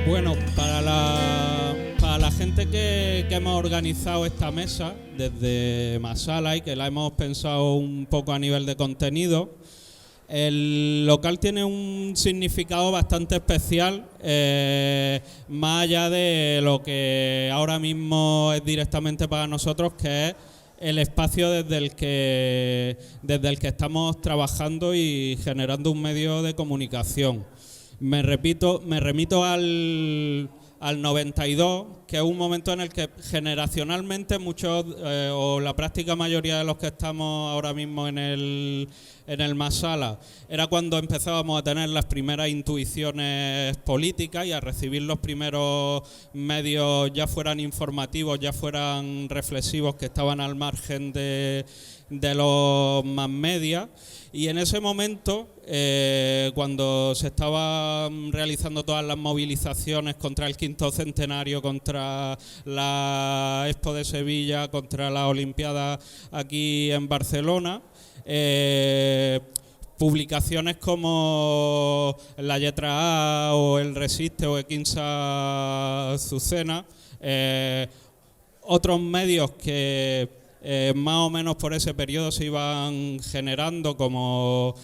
Bueno, para la gente que hemos organizado esta mesa desde Masala y que la hemos pensado un poco a nivel de contenido, el local tiene un significado bastante especial, más allá de lo que ahora mismo es directamente para nosotros, que es el espacio desde el que estamos trabajando y generando un medio de comunicación. Me remito al 92, que es un momento en el que generacionalmente muchos o la práctica mayoría de los que estamos ahora mismo en el Masala era cuando empezábamos a tener las primeras intuiciones políticas y a recibir los primeros medios, ya fueran informativos, ya fueran reflexivos, que estaban al margen de los más media. Y en ese momento, cuando se estaban realizando todas las movilizaciones contra el quinto centenario, contra la Expo de Sevilla, contra las Olimpiadas aquí en Barcelona, publicaciones como La Lletra A o El Resiste o Equinsa Azucena, otros medios que más o menos por ese periodo se iban generando, como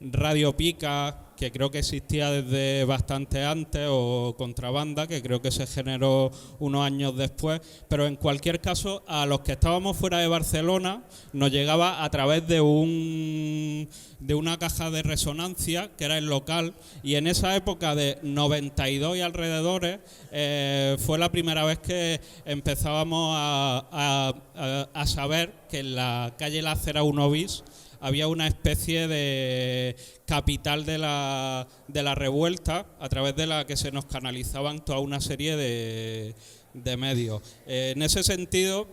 Radio Pica, que creo que existía desde bastante antes, o Contrabanda, que creo que se generó unos años después, pero en cualquier caso a los que estábamos fuera de Barcelona nos llegaba a través de una caja de resonancia que era el local, y en esa época de 92 y alrededores fue la primera vez que empezábamos a saber que en la calle Lázara 1 bis había una especie de capital de la revuelta, a través de la que se nos canalizaban toda una serie de medios. En ese sentido,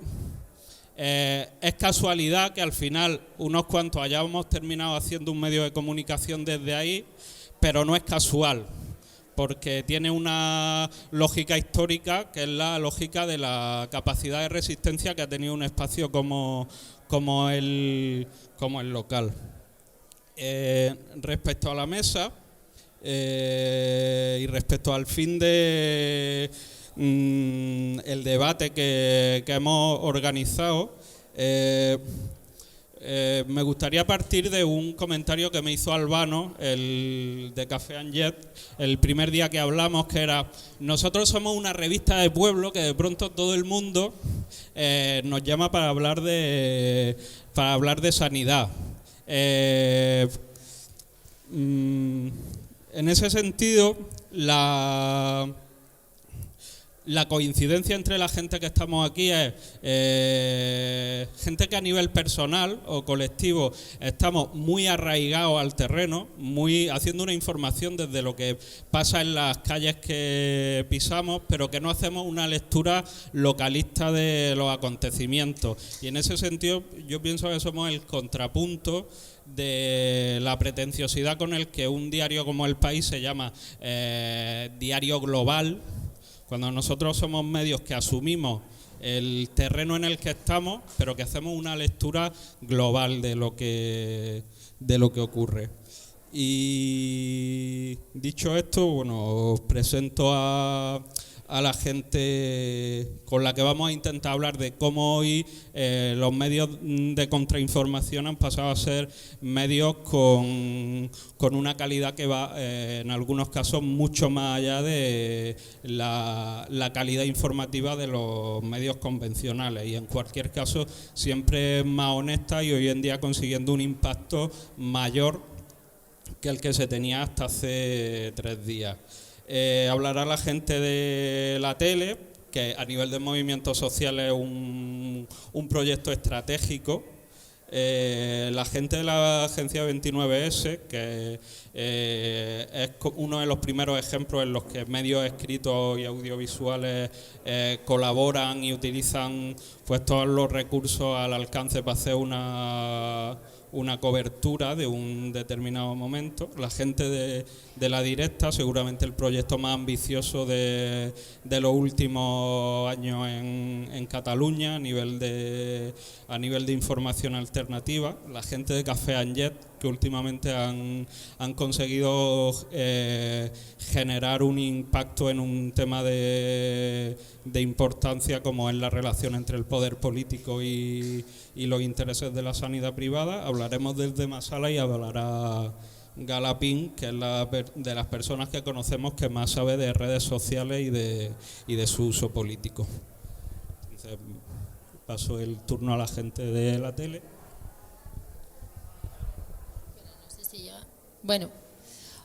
es casualidad que al final unos cuantos hayamos terminado haciendo un medio de comunicación desde ahí, pero no es casual, porque tiene una lógica histórica, que es la lógica de la capacidad de resistencia que ha tenido un espacio como el local. Respecto a la mesa y respecto al fin de el debate que hemos organizado, me gustaría partir de un comentario que me hizo Albano, el de Café and Jet, el primer día que hablamos, que era: nosotros somos una revista de pueblo que de pronto todo el mundo nos llama para hablar de sanidad. En ese sentido, la coincidencia entre la gente que estamos aquí es gente que a nivel personal o colectivo estamos muy arraigados al terreno, haciendo una información desde lo que pasa en las calles que pisamos, pero que no hacemos una lectura localista de los acontecimientos. Y en ese sentido yo pienso que somos el contrapunto de la pretenciosidad con el que un diario como El País se llama diario global, cuando nosotros somos medios que asumimos el terreno en el que estamos, pero que hacemos una lectura global de lo que ocurre. Y dicho esto, bueno, os presento a la gente con la que vamos a intentar hablar de cómo hoy los medios de contrainformación han pasado a ser medios con una calidad que va en algunos casos mucho más allá de la calidad informativa de los medios convencionales, y en cualquier caso siempre más honesta y hoy en día consiguiendo un impacto mayor que el que se tenía hasta hace 3 días. Hablará la gente de la tele, que a nivel de movimientos sociales es un proyecto estratégico. La gente de la agencia 29S, que es uno de los primeros ejemplos en los que medios escritos y audiovisuales colaboran y utilizan pues todos los recursos al alcance para hacer una cobertura de un determinado momento. La gente de La Directa, seguramente el proyecto más ambicioso de los últimos años en Cataluña a nivel de información alternativa. La gente de Café and Jet, que últimamente han conseguido generar un impacto en un tema de importancia como es la relación entre el poder político y los intereses de la sanidad privada. Hablaremos desde Masala y hablará Galapín, que es de las personas que conocemos que más sabe de redes sociales y de su uso político. Entonces, paso el turno a la gente de la tele. Bueno,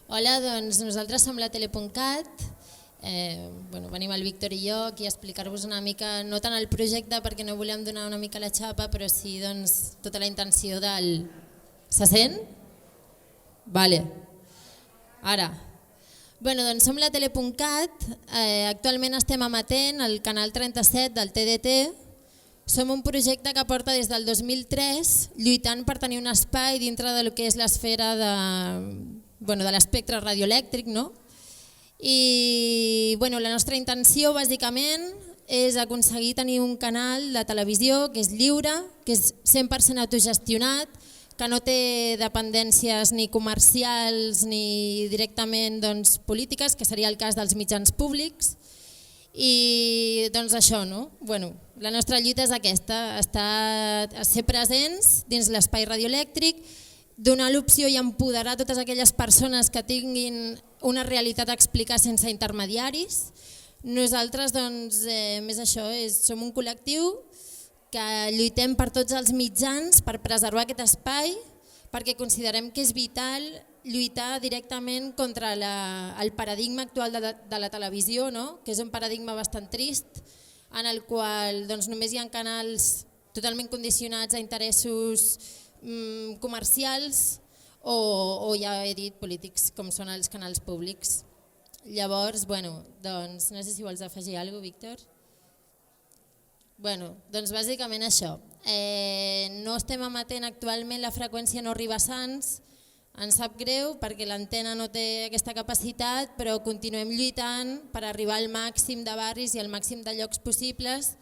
hola, doncs nosaltres som la tele.cat, venim el Víctor i jo aquí a explicar-vos una mica, no tant el projecte perquè no volem donar una mica la xapa, però sí doncs, tota la intenció del... Se sent? Vale. Ara. Bueno, doncs som la tele.cat, actualment estem emetent al canal 37 del TDT. Som un projecte que porta des del 2003 lluitant per tenir un espai dintre del que és l'esfera de l'espectre radioelèctric, no? I la nostra intenció bàsicament és aconseguir tenir un canal de televisió que és lliure, que és 100% autogestionat, que no té dependències ni comercials ni directament polítiques, que seria el cas dels mitjans públics. I doncs això, no? La nostra lluita és aquesta, ser presents dins l'espai radioelèctric, donar l'opció i empoderar totes aquelles persones que tinguin una realitat a explicar sense intermediaris. Nosaltres, més això, som un col·lectiu que lluitem per tots els mitjans per preservar aquest espai, perquè considerem que és vital lluitar directament contra el paradigma actual de la televisió, no? Que és un paradigma bastant trist, en el qual només hi ha canals totalment condicionats a interessos comercials o ja he dit polítics, com són els canals públics. Llavors, no sé si vols afegir alguna cosa, Víctor? Doncs bàsicament això. No estem emetent actualment, la freqüència no arriba a Sants, ens sap greu perquè l'antena no té aquesta capacitat, però continuem lluitant per arribar al màxim de barris i al màxim de llocs possibles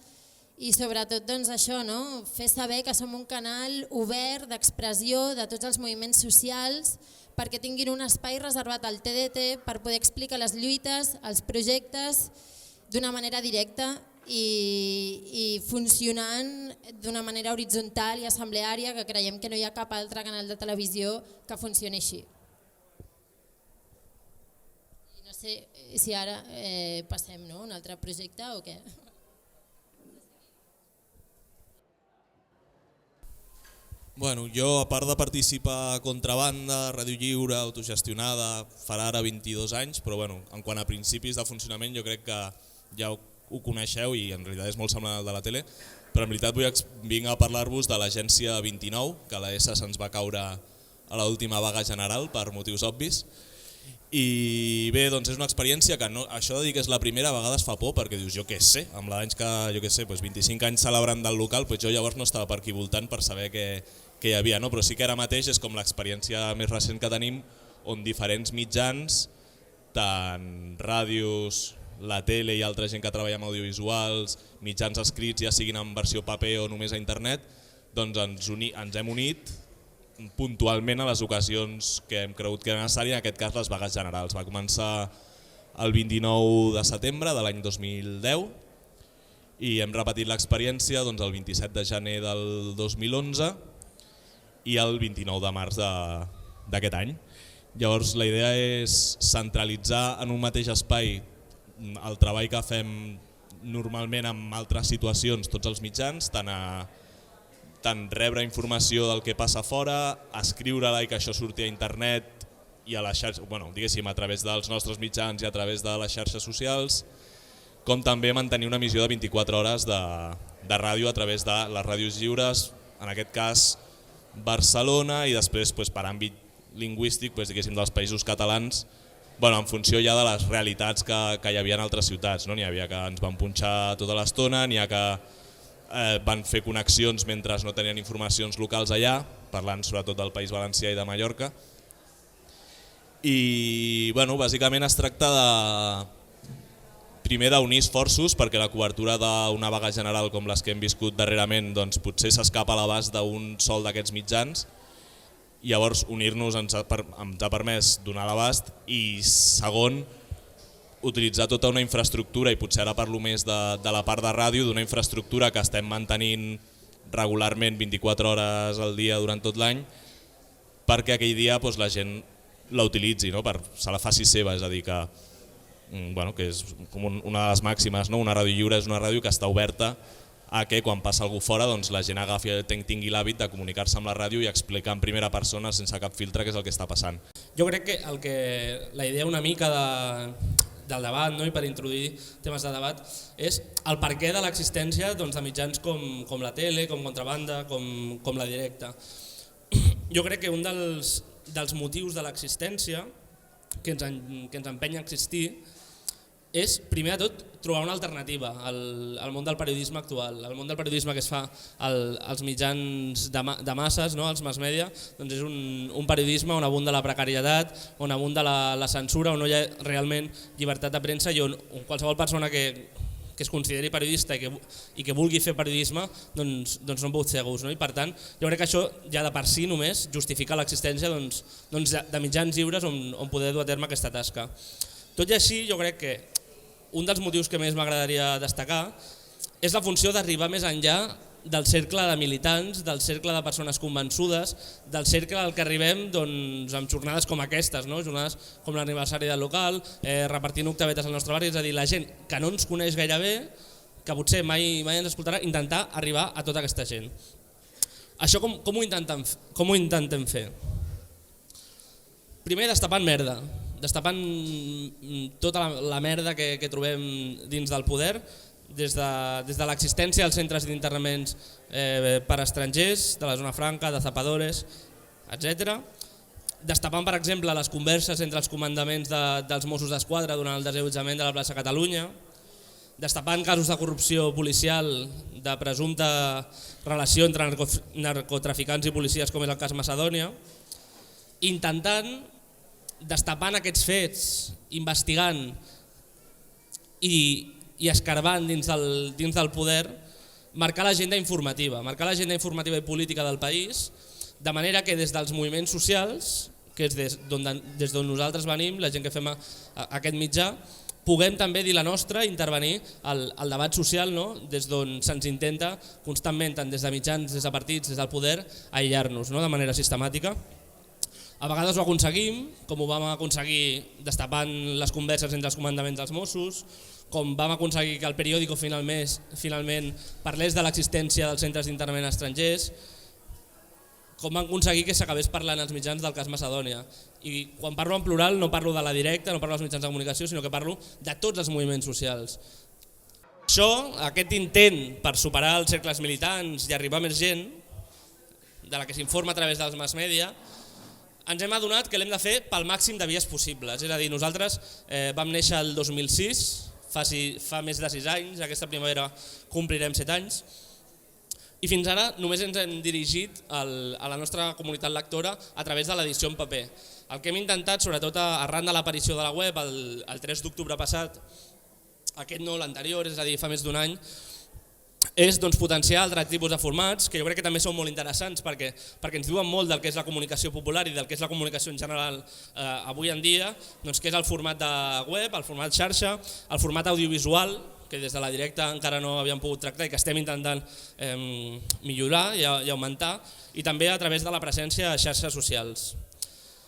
i sobretot això, fer saber que som un canal obert d'expressió de tots els moviments socials perquè tinguin un espai reservat al TDT per poder explicar les lluites, els projectes d'una manera directa i funcionant d'una manera horitzontal i assembleària, que creiem que no hi ha cap altre canal de televisió que funcioni així. No sé si ara passem a un altre projecte o què. Jo, a part de participar a Contrabanda, Ràdio Lliure, autogestionada, farà ara 22 anys, però en quant a principis de funcionament jo crec que ja ho coneixeu i en realitat és molt semblant al de la tele, però en veritat vinc a parlar-vos de l'agència 29, que a l'ESA se'ns va caure a l'última vaga general per motius obvis. I bé, és una experiència que això de dir que és la primera a vegades fa por, perquè dius, jo què sé, amb l'anys que, 25 anys celebrant del local, jo llavors no estava per aquí voltant per saber què hi havia, però sí que ara mateix és com l'experiència més recent que tenim, on diferents mitjans, tant ràdios, la tele i altra gent que treballa amb audiovisuals, mitjans escrits, ja siguin en versió paper o només a internet, ens hem unit puntualment a les ocasions que hem cregut que era necessari, en aquest cas les vagues generals. Va començar el 29 de setembre de l'any 2010 i hem repetit l'experiència el 27 de gener del 2011 i el 29 de març d'aquest any. Llavors la idea és centralitzar en un mateix espai el treball que fem normalment en altres situacions, tots els mitjans, tant rebre informació del que passa fora, escriure-la i que això surti a internet i a les xarxes, a través dels nostres mitjans i a través de les xarxes socials, com també mantenir una emissió de 24 hores de ràdio a través de les ràdios lliures, en aquest cas Barcelona, i després per àmbit lingüístic dels països catalans, en funció ja de les realitats que hi havia en altres ciutats. N'hi havia que ens van punxar tota l'estona, n'hi ha que van fer connexions mentre no tenien informacions locals allà, parlant sobretot del País Valencià i de Mallorca. I bàsicament es tracta primer d'unir esforços perquè la cobertura d'una vaga general com les que hem viscut darrerament potser s'escapa a l'abast d'un sol d'aquests mitjans i llavors unir-nos ens ha permès donar l'abast i segon, utilitzar tota una infraestructura, i potser ara parlo més de la part de ràdio, d'una infraestructura que estem mantenint regularment 24 hores al dia durant tot l'any, perquè aquell dia la gent la utilitzi, se la faci seva, és a dir, que és com una de les màximes, una ràdio lliure és una ràdio que està oberta a que quan passa algú fora la gent tingui l'hàbit de comunicar-se amb la ràdio i explicar en primera persona sense cap filtre què és el que està passant. Jo crec que la idea una mica del debat, i per introduir temes de debat, és el perquè de l'existència de mitjans com la tele, com Contrabanda, com la Directa. Jo crec que un dels motius de l'existència que ens empenya a existir és, primer de tot, trobar una alternativa al món del periodisme actual. El món del periodisme que es fa als mitjans de masses, als mass media, és un periodisme on abunda la precarietat, on abunda la censura, on no hi ha realment llibertat de premsa i on qualsevol persona que es consideri periodista i que vulgui fer periodisme no han pogut ser a gust. I per tant, jo crec que això ja de per si només justifica l'existència de mitjans lliures on poder dur a terme aquesta tasca. Tot i així, jo crec que un dels motius que més m'agradaria destacar és la funció d'arribar més enllà del cercle de militants, del cercle de persones convençudes, del cercle al que arribem amb jornades com aquestes, jornades com l'aniversari del local, repartint octavetes al nostre barri, és a dir, la gent que no ens coneix gaire bé, que potser mai ens escoltarà, intentar arribar a tota aquesta gent. Això com ho intentem fer? Primer, destapant merda, destapant tota la merda que trobem dins del poder, des de l'existència dels centres d'internaments per a estrangers, de la zona franca, de zapadores, etc. Destapant, per exemple, les converses entre els comandaments dels Mossos d'Esquadra durant el desallotjament de la plaça Catalunya, destapant casos de corrupció policial, de presumpta relació entre narcotraficants i policies, com és el cas Macedònia, destapant aquests fets, investigant i escarbant dins del poder, marcar l'agenda informativa i política del país, de manera que des dels moviments socials, que és des d'on nosaltres venim, la gent que fem aquest mitjà, puguem també dir la nostra i intervenir al debat social, des d'on se'ns intenta constantment, tant des de mitjans, des de partits, des del poder, aïllar-nos de manera sistemàtica. A vegades ho aconseguim, com ho vam aconseguir destapant les converses entre els comandaments dels Mossos, com vam aconseguir que el periòdico finalment parlés de l'existència dels centres d'internament estrangers, com vam aconseguir que s'acabés parlant als mitjans del cas Macedònia. I quan parlo en plural no parlo de la Directa, no parlo dels mitjans de comunicació, sinó que parlo de tots els moviments socials. Això, aquest intent per superar els cercles militants i arribar a més gent, de la que s'informa a través dels mass media, ens hem adonat que l'hem de fer pel màxim de vies possibles. És a dir, nosaltres vam néixer el 2006, fa més de 6 anys, aquesta primavera complirem 7 anys, i fins ara només ens hem dirigit a la nostra comunitat lectora a través de l'edició en paper. El que hem intentat, sobretot arran de l'aparició de la web el 3 d'octubre passat, aquest no, l'anterior, és a dir, fa més d'un any, és potenciar altres tipus de formats que jo crec que també són molt interessants perquè ens diuen molt del que és la comunicació popular i del que és la comunicació en general avui en dia, que és el format de web, el format xarxa, el format audiovisual, que des de la Directa encara no havíem pogut tractar i que estem intentant millorar i augmentar, i també a través de la presència a xarxes socials.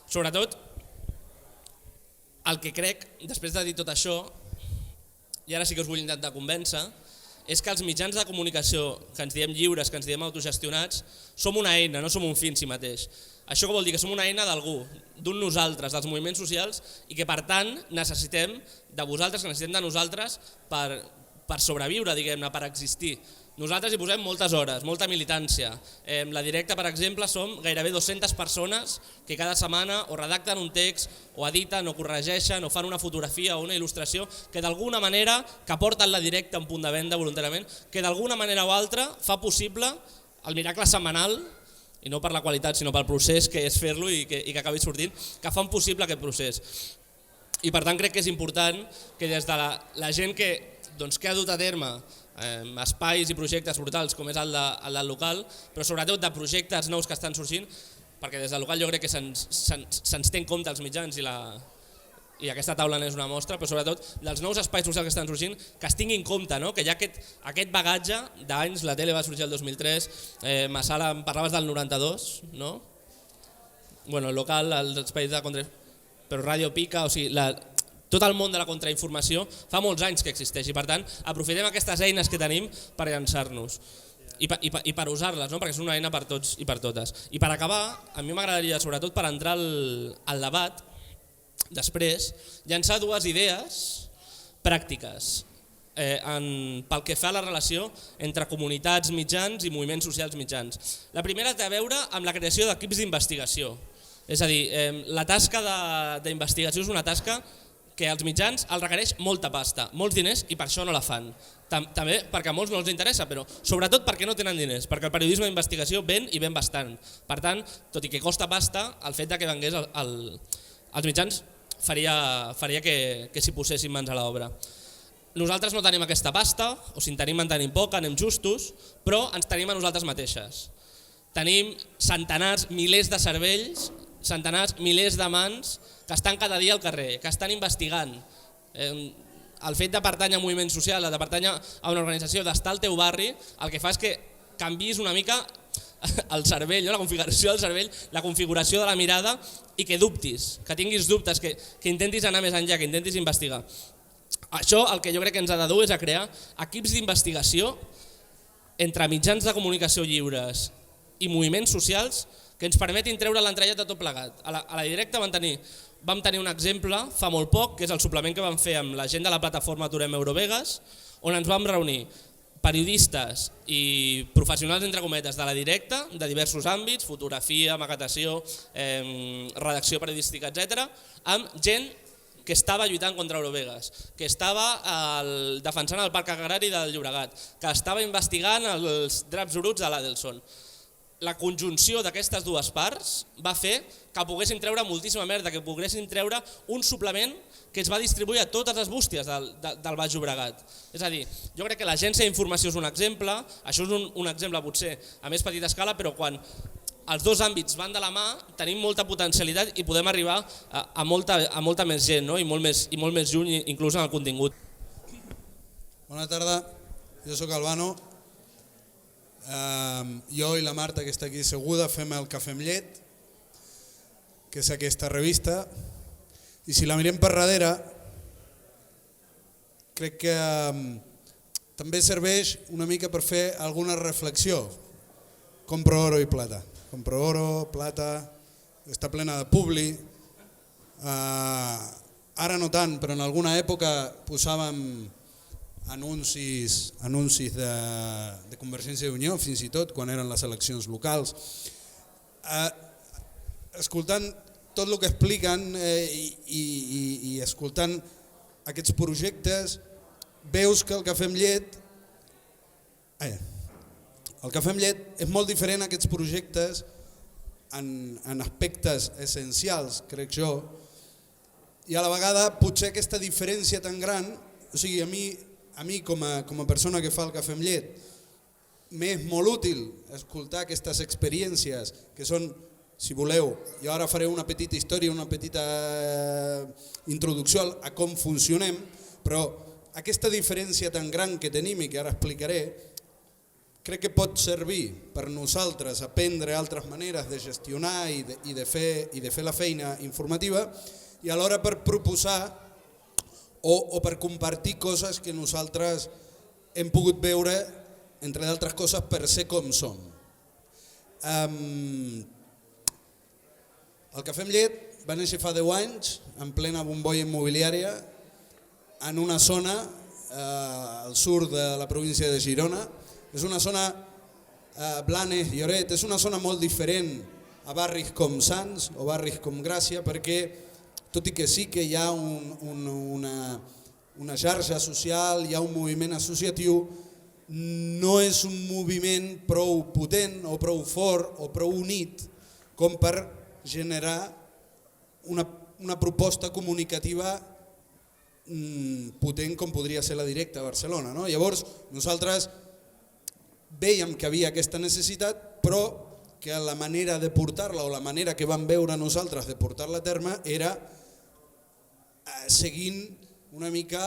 Sobretot, el que crec, després de dir tot això, i ara sí que us vull intentar convèncer, és que els mitjans de comunicació que ens diem lliures, que ens diem autogestionats, som una eina, no som un fi en si mateix. Això què vol dir? Que som una eina d'algú, d'un nosaltres, dels moviments socials, i que per tant necessitem de vosaltres, que necessitem de nosaltres per sobreviure, diguem-ne, per existir. Nosaltres hi posem moltes hores, molta militància. La Directa, per exemple, som gairebé 200 persones que cada setmana o redacten un text, o editen, o corregeixen, o fan una fotografia o una il·lustració que d'alguna manera, que porten la Directa a un punt de venda voluntàriament, que d'alguna manera o altra fa possible el miracle setmanal, i no per la qualitat sinó pel procés que és fer-lo i que acabi sortint, que fan possible aquest procés. I per tant crec que és important que des de la gent que ha dut a terme espais i projectes brutals com és el del local, però sobretot de projectes nous que estan sorgint, perquè des del local jo crec que se'ns té en compte els mitjans i aquesta taula n'és una mostra, però sobretot dels nous espais socials que estan sorgint, que es tingui en compte, no? Que hi ha aquest bagatge d'anys, la tele va sorgir el 2003, Massala, parlaves del 92, no? Bueno, el local, els espais de contra... però Ràdio Pica, o sigui, tot el món de la contrainformació fa molts anys que existeix i per tant aprofitem aquestes eines que tenim per llançar-nos i per usar-les, no? Perquè és una eina per tots i per totes. I per acabar, a mi m'agradaria, sobretot per entrar al debat, després, llançar dues idees pràctiques pel que fa a la relació entre comunitats mitjans i moviments socials mitjans. La primera té a veure amb la creació d'equips d'investigació. És a dir, la tasca d'investigació és una tasca que als mitjans els requereix molta pasta, molts diners i per això no la fan. També perquè a molts no els interessa, però sobretot perquè no tenen diners, perquè el periodisme d'investigació ven i ven bastant. Per tant, tot i que costa pasta, el fet que vengués als mitjans faria que s'hi posessin mans a l'obra. Nosaltres no tenim aquesta pasta, o si en tenim poca, anem justos, però ens tenim a nosaltres mateixes. Tenim centenars, milers de cervells, centenars, milers de mans que estan cada dia al carrer, que estan investigant. El fet de pertànyer a un moviment social, de pertànyer a una organització, d'estar al teu barri, el que fa és que canviïs una mica el cervell, la configuració del cervell, la configuració de la mirada i que dubtis, que tinguis dubtes, que intentis anar més enllà, que intentis investigar. Això el que jo crec que ens ha de dur és a crear equips d'investigació entre mitjans de comunicació lliures i moviments socials que ens permetin treure l'entrellat de tot plegat. A la directa vam tenir un exemple fa molt poc, que és el suplement que vam fer amb la gent de la plataforma Aturem Eurovegas, on ens vam reunir periodistes i professionals entre cometes de la directa, de diversos àmbits, fotografia, maquetació, redacció periodística, etc., amb gent que estava lluitant contra Eurovegas, que estava defensant el Parc Agrari del Llobregat, que estava investigant els draps bruts de l'Adelson. La conjunció d'aquestes dues parts va fer que poguéssim treure moltíssima merda, que poguéssim treure un suplement que es va distribuir a totes les bústies del Baix Llobregat. És a dir, jo crec que l'agència d'informació és un exemple, això és un exemple potser a més petita escala, però quan els dos àmbits van de la mà tenim molta potencialitat i podem arribar a molta més gent, no? I molt més lluny, inclús en el contingut. Bona tarda, jo sóc Albano. Jo i la Marta, que està aquí asseguda, fem el Cafè amb llet, que és aquesta revista, i si la mirem per darrere, crec que també serveix una mica per fer alguna reflexió. Compro oro i plata. Compro oro, plata, està plena de publi. Ara no tant, però en alguna època posàvem anuncis de Convergència i Unió, fins i tot quan eren les eleccions locals. Escoltant tot el que expliquen i escoltant aquests projectes, veus que el Cafè amb llet és molt diferent a aquests projectes en aspectes essencials, crec jo, i a la vegada potser aquesta diferència tan gran, o sigui, a mi com a persona que fa el Cafè amb llet, m'és molt útil escoltar aquestes experiències que són, si voleu, jo ara faré una petita història, una petita introducció a com funcionem, però aquesta diferència tan gran que tenim i que ara explicaré, crec que pot servir per nosaltres aprendre altres maneres de gestionar i de fer la feina informativa i alhora per proposar o per compartir coses que nosaltres hem pogut veure, entre d'altres coses, per ser com som. El Cafè amb llet va néixer fa 10 anys, en plena bombolla immobiliària, en una zona al sud de la província de Girona. És una zona, Blanes, Lloret, és una zona molt diferent a barris com Sants o barris com Gràcia, perquè tot i que sí que hi ha una xarxa social, hi ha un moviment associatiu, no és un moviment prou potent o prou fort o prou unit com per generar una proposta comunicativa potent com podria ser la directa a Barcelona. Llavors nosaltres vèiem que havia aquesta necessitat, però que la manera de portar-la o la manera que vam veure nosaltres de portar-la a terme era seguint una mica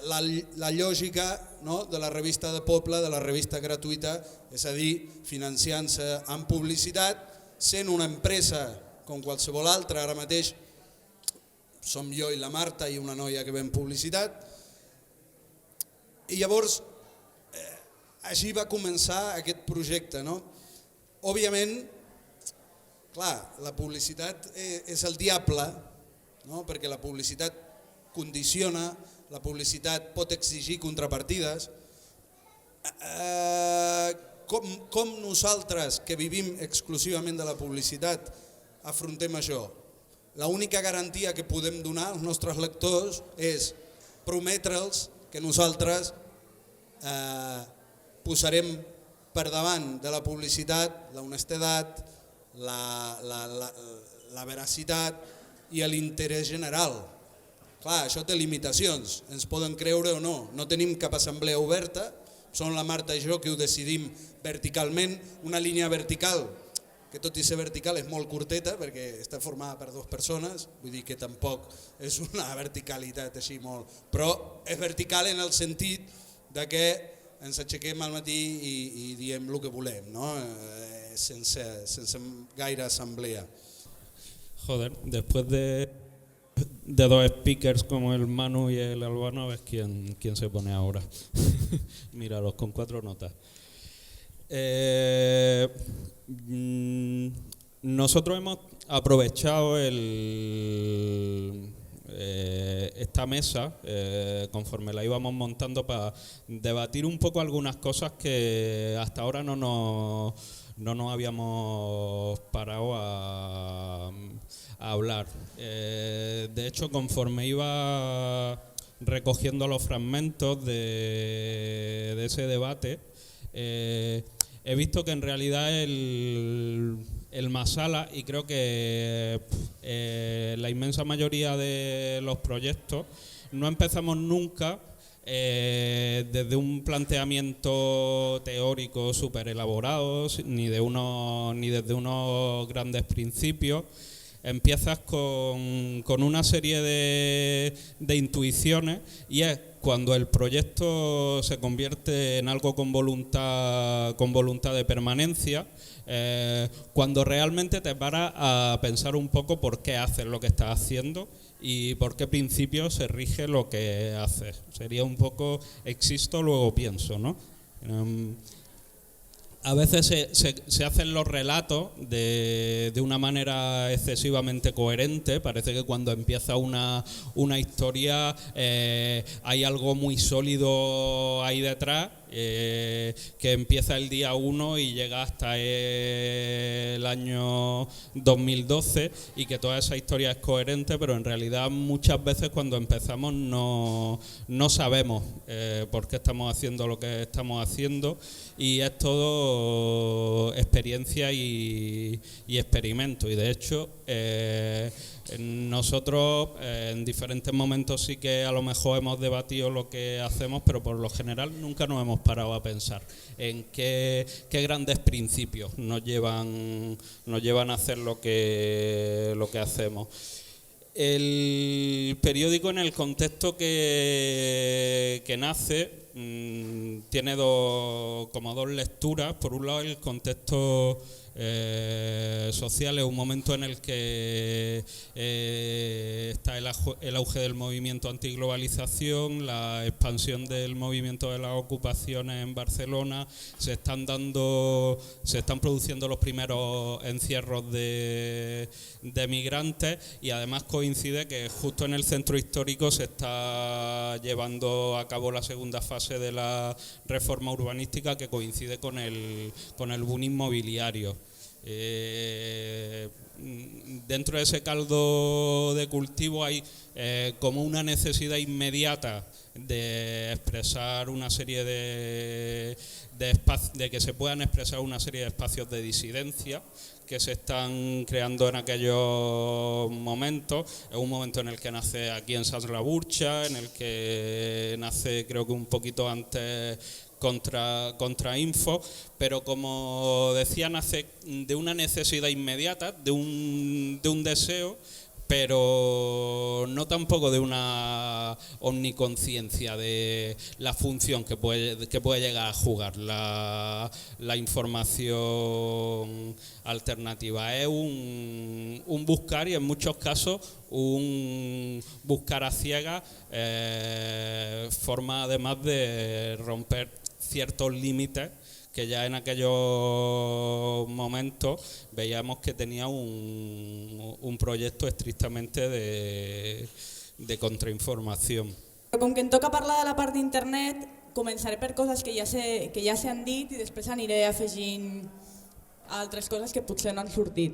la lògica, no?, de la revista de poble, de la revista gratuïta, és a dir, financiant-se amb publicitat, sent una empresa com qualsevol altra. Ara mateix som jo i la Marta i una noia que ven publicitat. I llavors així va començar aquest projecte, no? Òbviament, clar, la publicitat és el diable, no? Perquè la publicitat condiciona, la publicitat pot exigir contrapartides. Com nosaltres, que vivim exclusivament de la publicitat, afrontem això? L'única garantia que podem donar als nostres lectors és prometre'ls que nosaltres posarem per davant de la publicitat l'honestedat, la veracitat i l'interès general. Clar, això té limitacions, ens poden creure o no. No tenim cap assemblea oberta, són la Marta i jo que ho decidim verticalment, una línia vertical que tot i ser vertical és molt curteta perquè està formada per 2 persones, vull dir que tampoc és una verticalitat així molt, però és vertical en el sentit de que ens aixequem al matí i diem el que volem, no? Sense gaire assemblea. Joder, después de 2 speakers como el Manu y el Albano, ves quién se pone ahora. Míralos con 4 notas. Nosotros hemos aprovechado esta mesa, conforme la íbamos montando, para debatir un poco algunas cosas que hasta ahora no nos habíamos parado a hablar. De hecho, conforme iba recogiendo los fragmentos de ese debate, he visto que en realidad el Masala, y creo que la inmensa mayoría de los proyectos, no empezamos nunca desde un planteamiento teórico súper elaborado, ni desde unos grandes principios. Empiezas con una serie de intuiciones, y es cuando el proyecto se convierte en algo con voluntad de permanencia, cuando realmente te paras a pensar un poco por qué haces lo que estás haciendo y por qué principios se rige lo que haces. Sería un poco existo, luego pienso, ¿no? A veces se hacen los relatos de una manera excesivamente coherente. Parece que cuando empieza una historia hay algo muy sólido ahí detrás, que empieza el día 1 y llega hasta el año 2012, y que toda esa historia es coherente, pero en realidad muchas veces cuando empezamos no sabemos por qué estamos haciendo lo que estamos haciendo, y es todo experiencia y experimento. Y de hecho nosotros en diferentes momentos sí que a lo mejor hemos debatido lo que hacemos, pero por lo general nunca nos hemos parado a pensar en qué grandes principios nos llevan a hacer lo que hacemos. El periódico, en el contexto que nace, tiene como dos lecturas. Por un lado, el contexto social es un momento en el que está el auge del movimiento antiglobalización, la expansión del movimiento de las ocupaciones en Barcelona, se están produciendo los primeros encierros de migrantes, y además coincide que justo en el centro histórico se está llevando a cabo la segunda fase de la reforma urbanística, que coincide con el boom inmobiliario. Dentro de ese caldo de cultivo hay como una necesidad inmediata de expresar una serie de que se puedan expresar una serie de espacios de disidencia que se están creando en aquellos momentos. Es un momento en el que nace aquí en Sants la Burcha, en el que nace, creo que un poquito antes, contrainfo, pero como decía, nace de una necesidad inmediata, de un deseo, pero no tampoco de una omniconciencia de la función que puede llegar a jugar la información alternativa. Es un buscar, y en muchos casos un buscar a ciegas, forma además de romper ciertos límites que ya en aquellos momentos veíamos que tenía un proyecto estrictamente de contrainformación. Com que em toca parlar de la part d'internet, començaré per coses que ja s'han dit i després aniré afegint altres coses que potser no han sortit.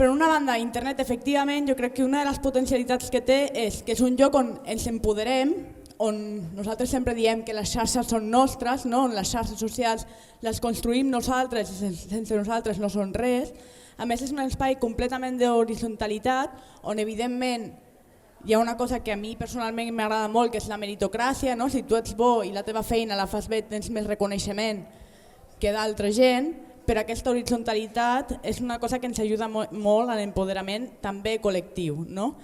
Per una banda, internet, efectivament, jo crec que una de les potencialitats que té és que és un lloc on ens empoderem, on nosaltres sempre diem que les xarxes són nostres, no? On les xarxes socials les construïm nosaltres i sense nosaltres no són res. A més, és un espai completament d'horizontalitat, on evidentment hi ha una cosa que a mi personalment m'agrada molt, que és la meritocràcia, no? Si tu ets bo i la teva feina la fas bé, tens més reconeixement que d'altra gent, però aquesta horizontalitat és una cosa que ens ajuda molt a l'empoderament també col·lectiu, no?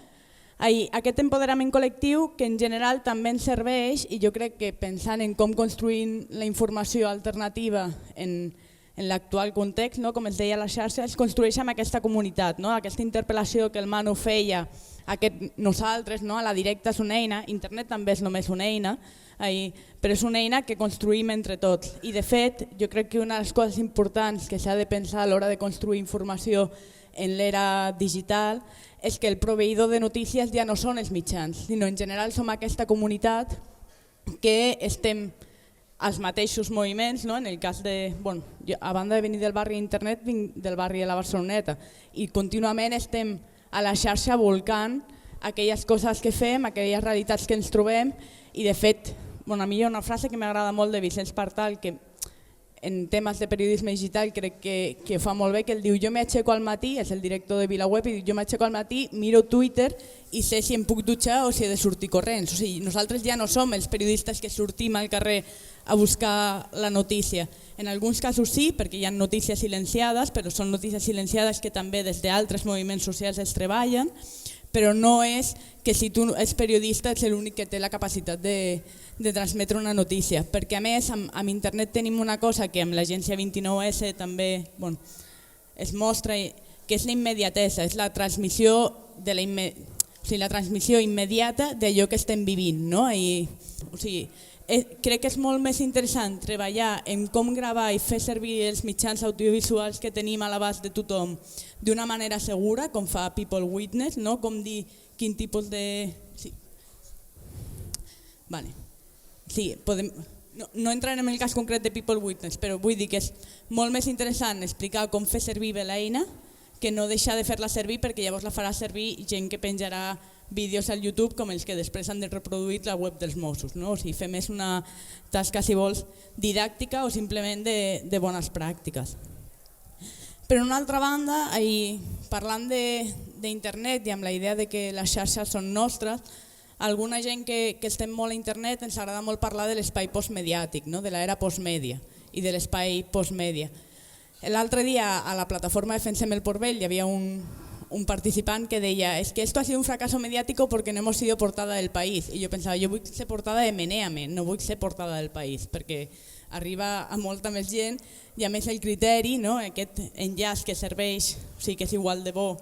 Aquest empoderament col·lectiu que en general també ens serveix, i jo crec que pensant en com construir la informació alternativa en l'actual context, no? Com es deia a la xarxa, es construeix amb aquesta comunitat, no? Aquesta interpel·lació que el Manu feia, nosaltres, no? A la directa és una eina, internet també és només una eina, però és una eina que construïm entre tots. I de fet, jo crec que una de les coses importants que s'ha de pensar a l'hora de construir informació en l'era digital és que el proveïdor de notícies ja no són els mitjans, sinó en general som aquesta comunitat que estem als mateixos moviments, no? En el cas de, bueno, jo, a banda de venir del barri d'internet, vinc del barri de la Barceloneta i contínuament estem a la xarxa volcant aquelles coses que fem, aquelles realitats que ens trobem i de fet, bueno, a mi hi ha una frase que m'agrada molt de Vicenç Partal que en temes de periodisme digital crec que fa molt bé, que ell diu jo m'aixeco al matí, és el director de VilaWeb, i diu jo m'aixeco al matí, miro Twitter i sé si em puc dutxar o si he de sortir corrents. O sigui, nosaltres ja no som els periodistes que sortim al carrer a buscar la notícia. En alguns casos sí, perquè hi ha notícies silenciades, però són notícies silenciades que també des d'altres moviments socials es treballen, però no és que si tu ets periodista ets l'únic que té la capacitat de transmetre una notícia, perquè a més amb internet tenim una cosa que amb l'agència 29S també es mostra, que és la immediatesa, és la transmissió la transmissió immediata d'allò que estem vivint. No? Crec que és molt més interessant treballar en com gravar i fer servir els mitjans audiovisuals que tenim a l'abast de tothom d'una manera segura, com fa People Witness, no? Com dir quin tipus de... No entrarem en el cas concret de People Witness, però vull dir que és molt més interessant explicar com fer servir bé l'eina que no deixar de fer-la servir, perquè llavors la farà servir gent que penjarà vídeos al YouTube com els que després han de reproduir la web dels Mossos. O sigui, fer més una tasca, si vols, didàctica o simplement de bones pràctiques. Per una altra banda, parlant d'internet i amb la idea de que les xarxes són nostres, alguna gent que estem molt a internet ens agrada molt parlar de l'espai postmediàtic, de l'era postmèdia i de l'espai postmèdia. L'altre dia a la plataforma Defensem el Portbell hi havia un participant que deia es que esto ha sido un fracaso mediático porque no hemos sido portada del país. I jo pensava, jo vull ser portada de Menéame, no vull ser portada del país, perquè arriba a molta més gent i a més el criteri, aquest enllaç que serveix, o sigui que és igual de bo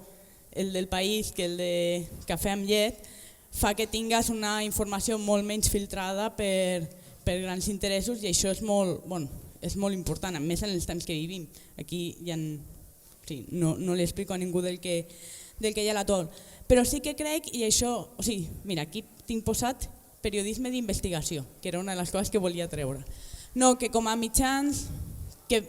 el del país que el de cafè amb llet, fa que tingues una informació molt menys filtrada per grans interessos i això és molt important, a més en els temps que vivim. Aquí ja no li explico a ningú del que hi ha a la tol. Però sí que crec, i això, mira, aquí tinc posat periodisme d'investigació, que era una de les coses que volia treure. No, que com a mitjans, que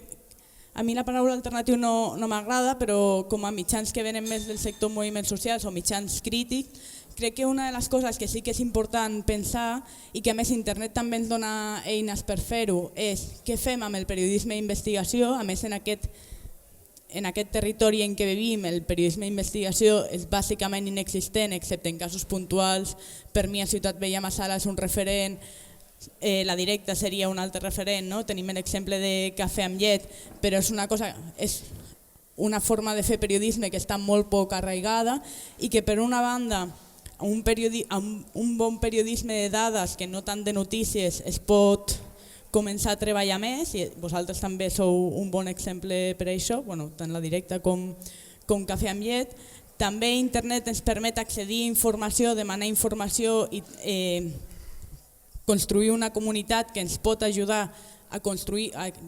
a mi la paraula alternatiu no m'agrada, però com a mitjans que venen més del sector moviments socials o mitjans crítics, crec que una de les coses que sí que és important pensar i que a més internet també ens dona eines per fer-ho és què fem amb el periodisme d'investigació. A més en aquest territori en què vivim el periodisme d'investigació és bàsicament inexistent excepte en casos puntuals. Per mi a Ciutat Vella Massala és un referent, la directa seria un altre referent, no? Tenim l'exemple de Cafè amb llet, però és una forma de fer periodisme que està molt poc arraigada i que per una banda amb un bon periodisme de dades que no tant de notícies es pot començar a treballar més i vosaltres també sou un bon exemple per això, tant la directa com Cafè amb llet. També internet ens permet accedir a informació, demanar informació i construir una comunitat que ens pot ajudar a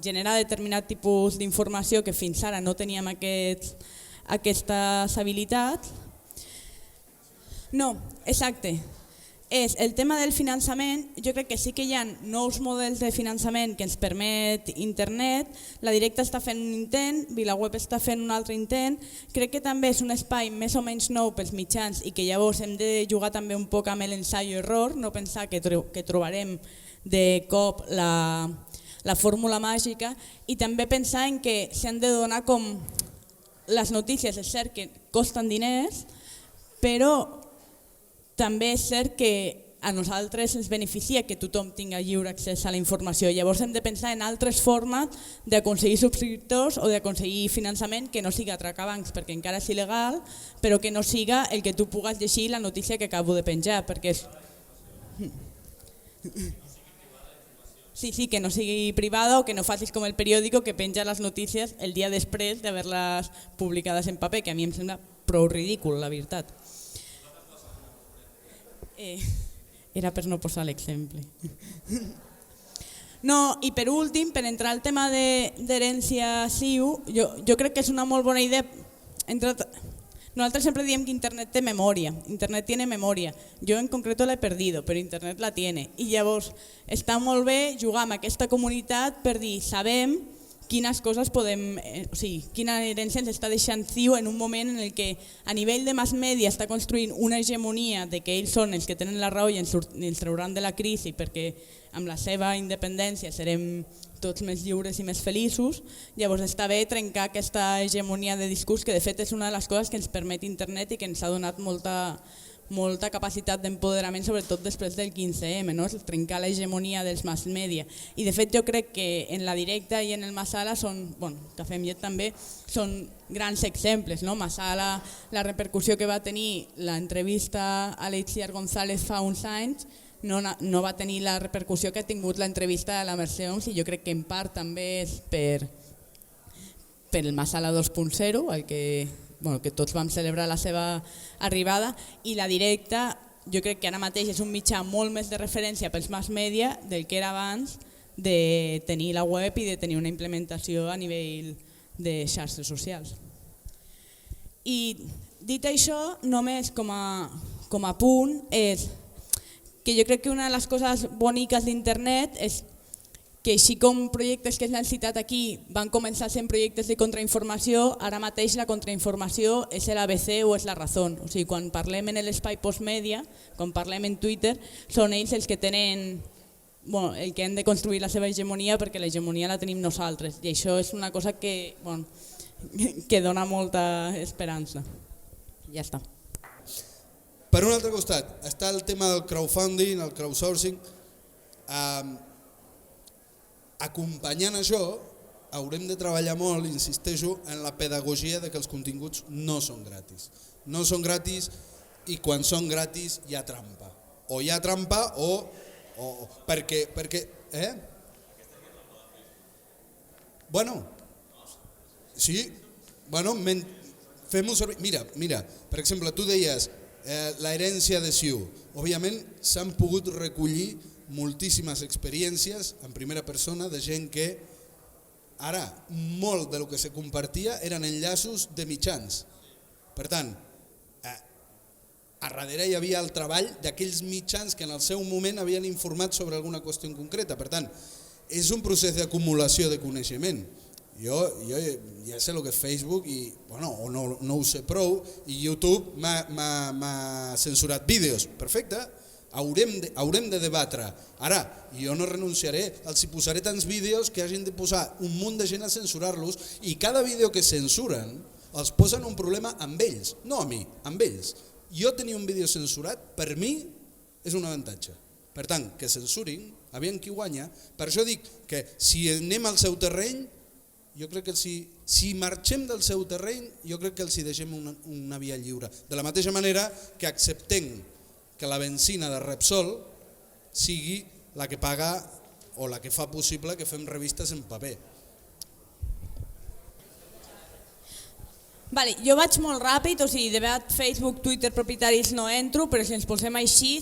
generar determinat tipus d'informació que fins ara no teníem aquestes habilitats. No, exacte. És el tema del finançament. Jo crec que sí que hi ha nous models de finançament que ens permet internet. La directa està fent un intent, VilaWeb està fent un altre intent. Crec que també és un espai més o menys nou pels mitjans i que llavors hem de jugar també un poc amb l'ensaio-error, no pensar que trobarem de cop la fórmula màgica i també pensar en que s'han de donar com les notícies, és cert que costen diners, però també és cert que a nosaltres ens beneficia que tothom tingui lliure accés a la informació. Llavors hem de pensar en altres formes d'aconseguir subscriptors o d'aconseguir finançament que no siga atracar bancs perquè encara és il·legal, però que no siga el que tu pugues llegir la notícia que acabo de penjar, perquè és... Sí, que no sigui privada o que no facis com el periòdico que penja les notícies el dia després d'haver-les publicades en paper, que a mi em sembla prou ridícul, la veritat. Era per no posar l'exemple. No, i per últim, per entrar al tema d'herència CIU, jo crec que és una molt bona idea. Nosaltres sempre diem que internet té memòria, internet tiene memoria. Jo en concret l'he perdido, però internet la tiene. I llavors està molt bé jugar amb aquesta comunitat per dir, sabem quines coses podem, quina herència ens està deixant CIU en un moment en el que a nivell de mass media està construint una hegemonia de que ells són els que tenen la raó i ens trauran de la crisi perquè amb la seva independència serem tots més lliures i més feliços. Llavors està bé trencar aquesta hegemonia de discurs que de fet és una de les coses que ens permet internet i que ens ha donat molta capacitat d'empoderament, sobretot després del 15M, no? Trencar l'hegemonia dels mass media. I de fet jo crec que en la directa i en el Masala Cafè amb llet també, són grans exemples. Masala, la repercussió que va tenir l'entrevista a l'Itziar González fa uns anys, no va tenir la repercussió que ha tingut l'entrevista a la Mercè Homs i jo crec que en part també és per el Masala 2.0, el que tots vam celebrar la seva arribada, i la directa jo crec que ara mateix és un mitjà molt més de referència pels mass media del que era abans de tenir la web i de tenir una implementació a nivell de xarxes socials. I dit això, només com a punt, és que jo crec que una de les coses boniques d'internet és que així com projectes que s'han citat aquí van començar sent projectes de contrainformació, ara mateix la contrainformació és l'ABC o és la raó. O sigui, quan parlem en l'espai postmèdia, quan parlem en Twitter, són ells els que tenen, el que han de construir la seva hegemonia perquè l'hegemonia la tenim nosaltres. I això és una cosa que dona molta esperança. Ja està. Per un altre costat, està el tema del crowdfunding, el crowdsourcing. Acompanyant això, haurem de treballar molt, insisteixo, en la pedagogia de que els continguts no són gratis. No són gratis i quan són gratis hi ha trampa. O hi ha trampa o perquè sí, fem-ho servir. Mira, per exemple, tu deies l'herència de CIU. Òbviament s'han pogut recollir moltíssimes experiències en primera persona de gent que ara molt del que se compartia eren enllaços de mitjans. Per tant, a darrere hi havia el treball d'aquells mitjans que en el seu moment havien informat sobre alguna qüestió en concreta. Per tant, és un procés d'acumulació de coneixement. Jo ja sé el que és Facebook i no ho sé prou i YouTube m'ha censurat vídeos. Perfecte. Haurem de debatre. Ara, jo no renunciaré, els hi posaré tants vídeos que hagin de posar un munt de gent a censurar-los i cada vídeo que censuren els posen un problema amb ells, no a mi, amb ells. Jo tenir un vídeo censurat, per mi, és un avantatge. Per tant, que censurin aviam qui guanya. Per això dic que si anem al seu terreny, jo crec que si marxem del seu terreny, jo crec que els hi deixem una via lliure. De la mateixa manera que acceptem que la benzina de Repsol sigui la que paga o la que fa possible que fem revistes en paper. Vale, jo vaig molt ràpid, o sigui, debat Facebook, Twitter, propietaris no entro, però si ens posem així,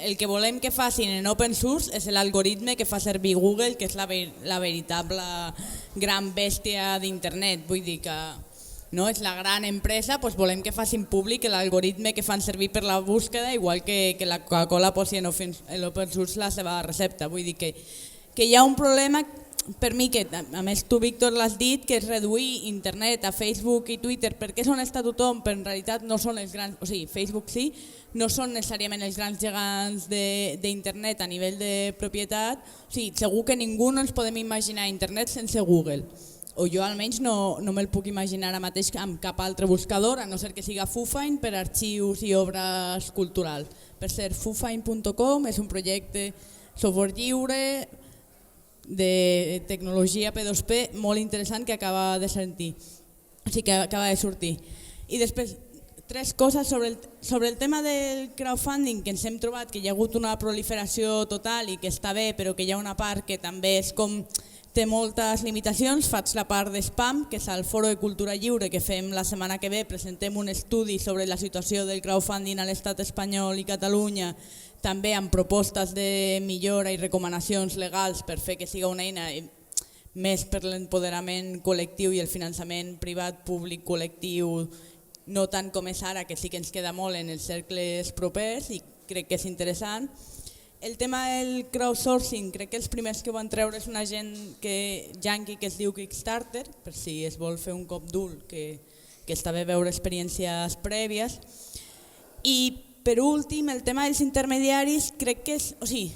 el que volem que facin en open source és l'algoritme que fa servir Google, que és la veritable gran bèstia d'internet. Vull dir que no és la gran empresa, doncs volem que facin públic l'algoritme que fan servir per la búsqueda, igual que la Coca-Cola posi en open source la seva recepta. Vull dir que hi ha un problema per mi, que a més tu, Víctor, l'has dit, que és reduir internet a Facebook i Twitter perquè és on està tothom, però en realitat no són els grans, o sigui, Facebook sí, no són necessàriament els grans gegants d'internet a nivell de propietat. O sigui, segur que ningú no ens podem imaginar internet sense Google, o jo almenys no me'l puc imaginar ara mateix amb cap altre buscador, a no ser que siga Foofine per arxius i obres culturals. Per cert, foofine.com és un projecte software lliure de tecnologia P2P molt interessant que acaba de sortir. I després, 3 coses sobre el tema del crowdfunding, que ens hem trobat que hi ha hagut una proliferació total i que està bé, però que hi ha una part que també és com té moltes limitacions. Faig la part de spam, que és el Foro de Cultura Lliure que fem la setmana que ve. Presentem un estudi sobre la situació del crowdfunding a l'estat espanyol i Catalunya, també amb propostes de millora i recomanacions legals per fer que siga una eina més per l'empoderament col·lectiu i el finançament privat, públic, col·lectiu, no tant com és ara, que sí que ens queda molt en els cercles propers i crec que és interessant. El tema del crowdsourcing, crec que els primers que ho van treure és una gent yankee que es diu Kickstarter, per si es vol fer un cop dur, que està bé veure experiències prèvies. I per últim, el tema dels intermediaris, crec que és, o sigui,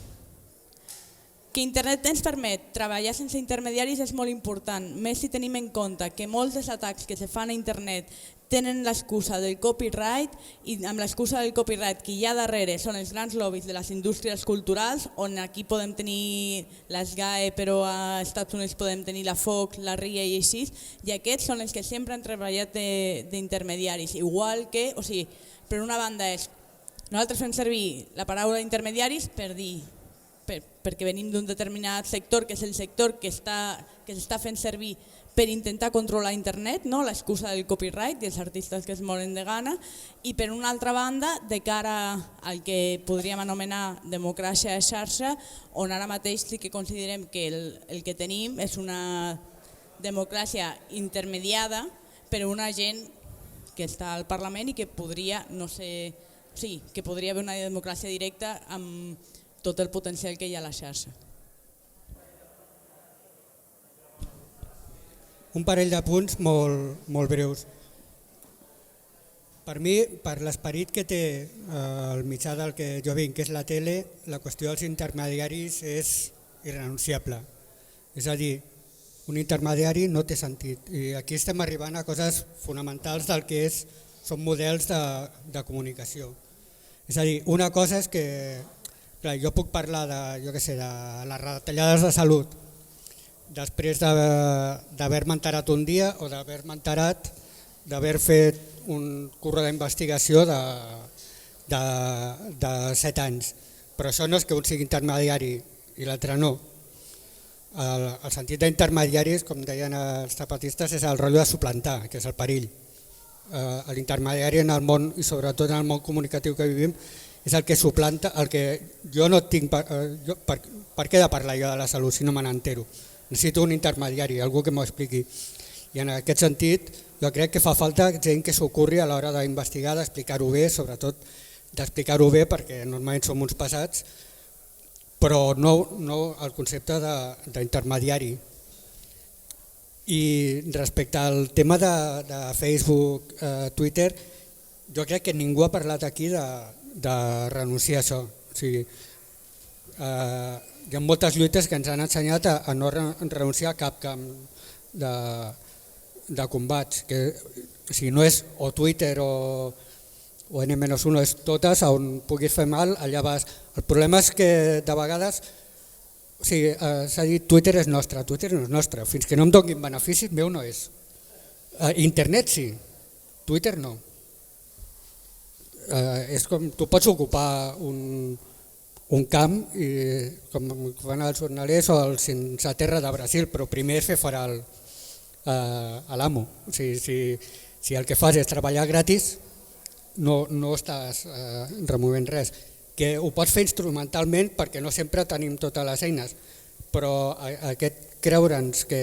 que internet ens permet treballar sense intermediaris és molt important, més si tenim en compte que molts dels atacs que se fan a internet tenen l'excusa del copyright, i amb l'excusa del copyright que hi ha darrere són els grans lobbies de les indústries culturals, on aquí podem tenir les GAE, però als Estats Units podem tenir la Fox, la RIA i així, i aquests són els que sempre han treballat d'intermediaris, igual que, o sigui, per una banda és, nosaltres fem servir la paraula intermediaris per dir, perquè venim d'un determinat sector, que és el sector que s'està fent servir per intentar controlar internet, no? L'excusa del copyright i els artistes que es moren de gana, i per una altra banda, de cara al que podríem anomenar democràcia de xarxa, on ara mateix sí que considerem que el que tenim és una democràcia intermediada per una gent que està al Parlament i que podria, no sé, sí, que podria haver una democràcia directa amb tot el potencial que hi ha a la xarxa. Un parell de punts molt breus. Per mi, per l'esperit que té el mitjà del que jo vinc, que és la tele, la qüestió dels intermediaris és irrenunciable. És a dir, un intermediari no té sentit. I aquí estem arribant a coses fonamentals del que són models de comunicació. És a dir, una cosa és que jo puc parlar de les retallades de salut després d'haver-me enterat un dia o d'haver-me enterat d'haver fet un curro d'investigació de 7 anys. Però això no és que un sigui intermediari i l'altre no. El sentit d'intermediaris, com deien els zapatistes, és el rotllo de suplantar, que és el perill. L'intermediari en el món, i sobretot en el món comunicatiu que vivim, és el que suplanta, el que jo no tinc... Per què he de parlar jo de la salut si no me n'entero? Necessito un intermediari, algú que m'ho expliqui. I en aquest sentit, jo crec que fa falta gent que s'ocorri a l'hora d'investigar, d'explicar-ho bé, sobretot d'explicar-ho bé perquè normalment som uns passats, però no el concepte d'intermediari. I respecte al tema de Facebook, Twitter, jo crec que ningú ha parlat aquí de renunciar a això. O sigui, hi ha moltes lluites que ens han ensenyat a no renunciar a cap camp de combats. O sigui, no és o Twitter o N-1, és totes on puguis fer mal, allà vas. El problema és que de vegades O sigui, s'ha dit Twitter és nostre, Twitter no és nostre, fins que no em donin beneficis meu no és. Internet sí, Twitter no. És com, tu pots ocupar un camp i, com fan els jornalers o els sense terra de Brasil, però primer és fer fora a l'amo. O sigui, si el que fas és treballar gratis, no estàs removent res. Que ho pots fer instrumentalment perquè no sempre tenim totes les eines, però aquest creure'ns que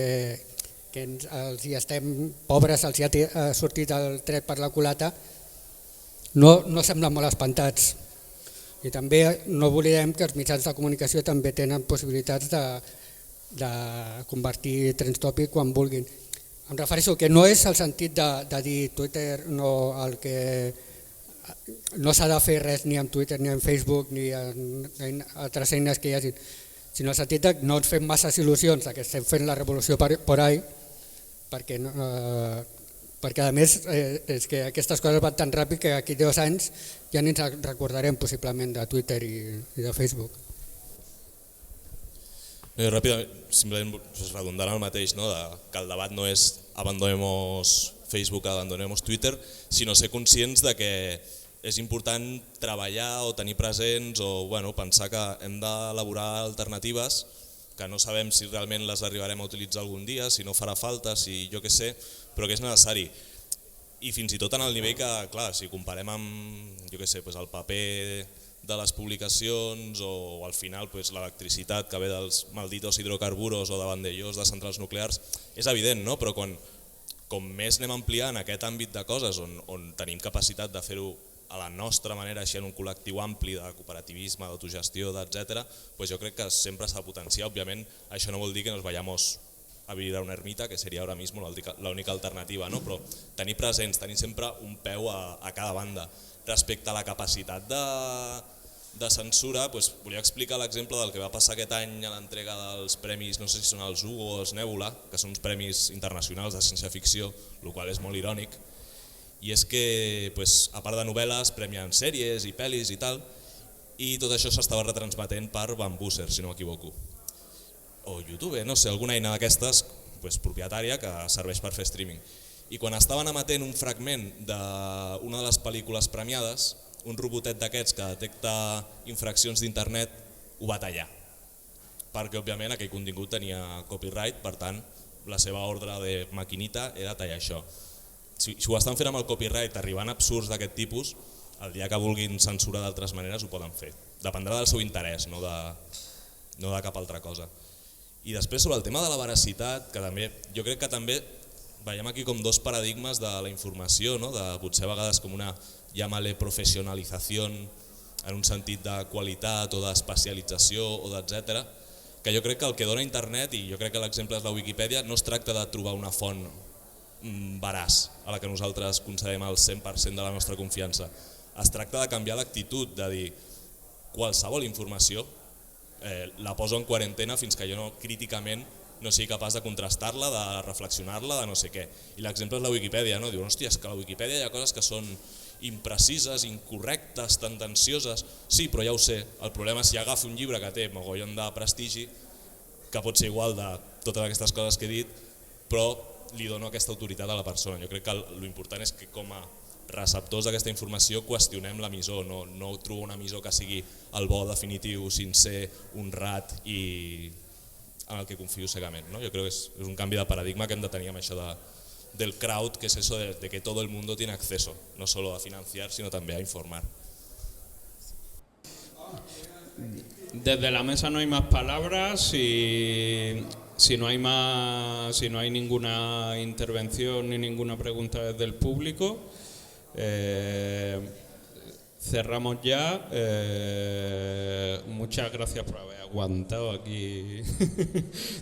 els hi estem pobres, els hi ha sortit el tret per la culata, no semblen molt espantats. I també no oblidem que els mitjans de comunicació també tenen possibilitats de convertir trends tòpic quan vulguin. Em refereixo que no és el sentit de dir Twitter el que no s'ha de fer res ni amb Twitter ni amb Facebook ni en altres eines que hi hagi, sinó el sentit que no ens fem masses il·lusions que estem fent la revolució per ahí, perquè a més és que aquestes coses van tan ràpid que d'aquí 2 anys ja ni ens recordarem possiblement de Twitter i de Facebook. Ràpidament, simplement redundant el mateix, que el debat no és abandonemos Facebook, abandonemos Twitter, sinó ser conscients de que és important treballar o tenir presents o pensar que hem d'elaborar alternatives que no sabem si realment les arribarem a utilitzar algun dia, si no farà falta, si jo què sé, però que és necessari. I fins i tot en el nivell que, clar, si comparem amb el paper de les publicacions o al final l'electricitat que ve dels malditos hidrocarburos o de vandellós de centrals nuclears, és evident, no? Però com més anem ampliant aquest àmbit de coses on tenim capacitat de fer-ho a la nostra manera, així en un col·lectiu ampli de cooperativisme, d'autogestió, etc., jo crec que sempre s'ha de potenciar. Òbviament, això no vol dir que nos vayamos a vivir a una ermita, que seria ahora mismo la única alternativa, no? Però tenir presents, tenir sempre un peu a cada banda. Respecte a la capacitat de censura, volia explicar l'exemple del que va passar aquest any a l'entrega dels premis, no sé si són els Hugo o els Nebula, que són uns premis internacionals de ciència-ficció, el qual és molt irònic, i és que a part de novel·les premien sèries i pel·lis i tal, i tot això s'estava retransmetent per Bambuser, si no m'equivoco, o YouTube, no sé, alguna eina d'aquestes propietària que serveix per fer streaming. I quan estaven emetent un fragment d'una de les pel·lícules premiades, un robotet d'aquests que detecta infraccions d'internet ho va tallar, perquè òbviament aquell contingut tenia copyright, per tant la seva ordre de maquinita era tallar això. Si ho estan fent amb el copyright arribant a absurds d'aquest tipus, el dia que vulguin censurar d'altres maneres ho poden fer. Dependrà del seu interès, no de cap altra cosa. I després sobre el tema de la veracitat, que també, jo crec que també veiem aquí com 2 paradigmes de la informació, de potser a vegades com una llámale professionalització en un sentit de qualitat o d'especialització o d'etcètera, que jo crec que el que dona internet, i jo crec que l'exemple és la Wikipedia, no es tracta de trobar una font veraç a la que nosaltres concedem el 100% de la nostra confiança. Es tracta de canviar l'actitud, de dir qualsevol informació la poso en quarantena fins que jo críticament no sigui capaç de contrastar-la, de reflexionar-la, de no sé què. I l'exemple és la Wikipedia, no? Diuen, hòstia, és que a la Wikipedia hi ha coses que són imprecises, incorrectes, tendencioses. Sí, però ja ho sé. El problema és si agafo un llibre que té mogollon de prestigi, que pot ser igual de totes aquestes coses que he dit, però li dono aquesta autoritat a la persona. Jo crec que l'important és que com a receptors d'aquesta informació qüestionem l'emissor, no trobo un emissor que sigui el bo definitiu, sincer, honrat i en el que confio cegament. Jo crec que és un canvi de paradigma que hem de tenir amb això del crowd, que es eso de que todo el mundo tiene acceso, no solo a financiar, sino también a informar. Desde la mesa no hay más palabras. Si no hay ninguna intervención ni ninguna pregunta desde el público, cerramos ya. Muchas gracias por haber aguantado aquí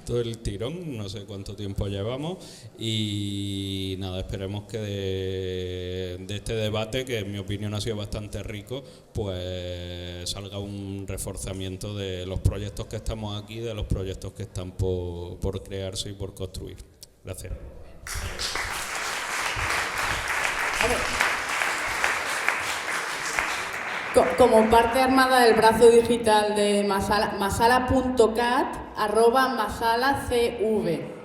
todo el tirón, no sé cuánto tiempo llevamos, y nada, esperemos que de este debate, que en mi opinión ha sido bastante rico, pues salga un reforzamiento de los proyectos que estamos aquí, de los proyectos que están por crearse y por construir. Gracias. Como parte armada del brazo digital de Masala, masala.cat @masalacv.